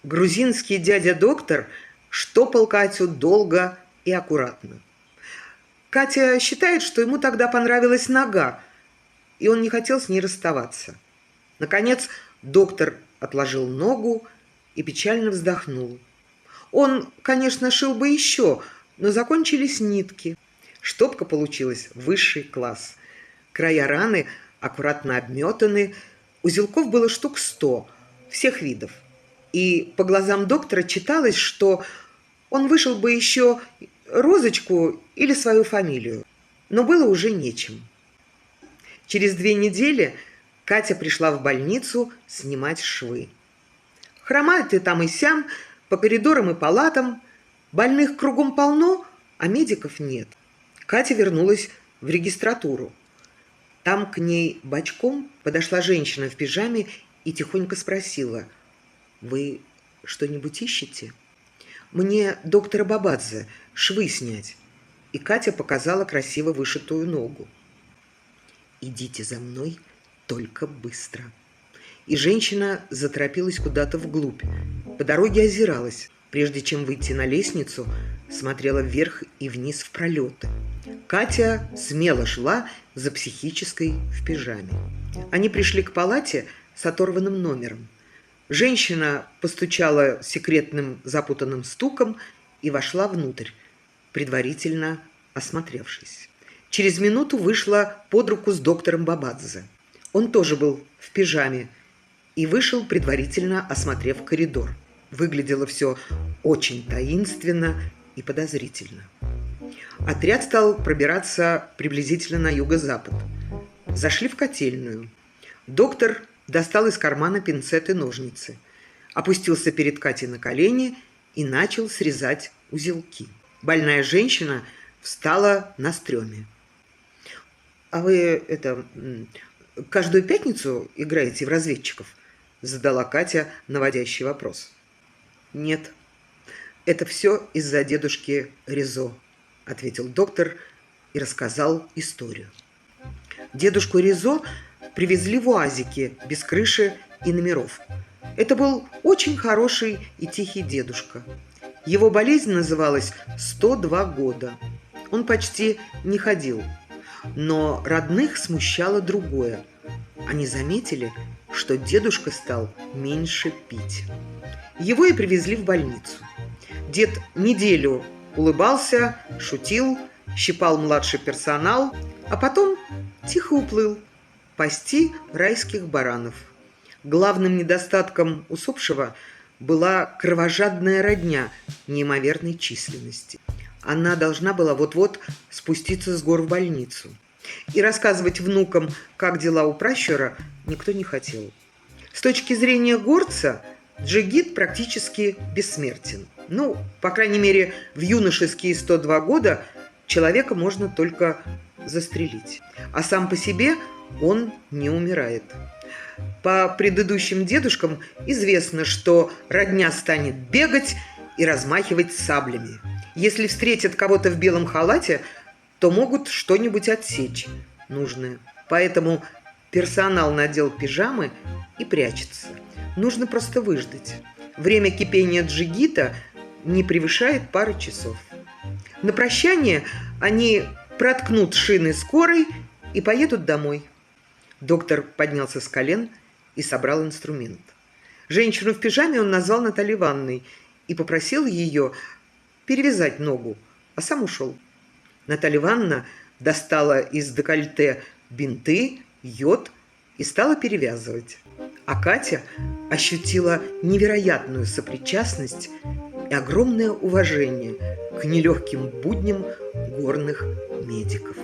Грузинский дядя-доктор штопал Катю долго и аккуратно. Катя считает, что ему тогда понравилась нога, и он не хотел с ней расставаться. Наконец доктор отложил ногу и печально вздохнул. Он, конечно, шил бы еще, но закончились нитки. Штопка получилась высший класс. Края раны аккуратно обметаны, узелков было штук 100, всех видов. И по глазам доктора читалось, что он вышил бы еще розочку или свою фамилию, но было уже нечем. Через 2 недели Катя пришла в больницу снимать швы. Хромают и там, и сям, по коридорам и палатам. Больных кругом полно, а медиков нет. Катя вернулась в регистратуру. Там к ней бочком подошла женщина в пижаме и тихонько спросила: «Вы что-нибудь ищете?» «Мне доктора Бабадзе швы снять». И Катя показала красиво вышитую ногу. «Идите за мной, только быстро». И женщина заторопилась куда-то вглубь. По дороге озиралась. Прежде чем выйти на лестницу, смотрела вверх и вниз в пролеты. Катя смело шла за психической в пижаме. Они пришли к палате с оторванным номером. Женщина постучала секретным запутанным стуком и вошла внутрь, предварительно осмотревшись. Через минуту вышла под руку с доктором Бабадзе. Он тоже был в пижаме и вышел, предварительно осмотрев коридор. Выглядело все очень таинственно и подозрительно. Отряд стал пробираться приблизительно на юго-запад. Зашли в котельную. Доктор достал из кармана пинцет и ножницы, опустился перед Катей на колени и начал срезать узелки. Больная женщина встала на стреме. «А вы каждую пятницу играете в разведчиков?» – задала Катя наводящий вопрос. «Нет, это все из-за дедушки Ризо», – ответил доктор и рассказал историю. Дедушку Ризо привезли в УАЗике без крыши и номеров. Это был очень хороший и тихий дедушка. Его болезнь называлась 102 года. Он почти не ходил. Но родных смущало другое. Они заметили, что дедушка стал меньше пить. Его и привезли в больницу. Дед неделю улыбался, шутил, щипал младший персонал, а потом тихо уплыл пасти райских баранов. Главным недостатком усопшего была кровожадная родня неимоверной численности. Она должна была вот-вот спуститься с гор в больницу. И рассказывать внукам, как дела у пращура, никто не хотел. С точки зрения горца, джигит практически бессмертен. По крайней мере, в юношеские 102 года человека можно только застрелить. А сам по себе он не умирает. По предыдущим дедушкам известно, что родня станет бегать и размахивать саблями. Если встретят кого-то в белом халате, то могут что-нибудь отсечь нужное. Поэтому персонал надел пижамы и прячется. Нужно просто выждать. Время кипения джигита не превышает пары часов. На прощание они проткнут шины скорой и поедут домой. Доктор поднялся с колен и собрал инструмент. Женщину в пижаме он назвал Натальей Ивановной и попросил ее перевязать ногу, а сам ушел. Наталья Ивановна достала из декольте бинты, йод и стала перевязывать. А Катя ощутила невероятную сопричастность и огромное уважение к нелегким будням горных медиков.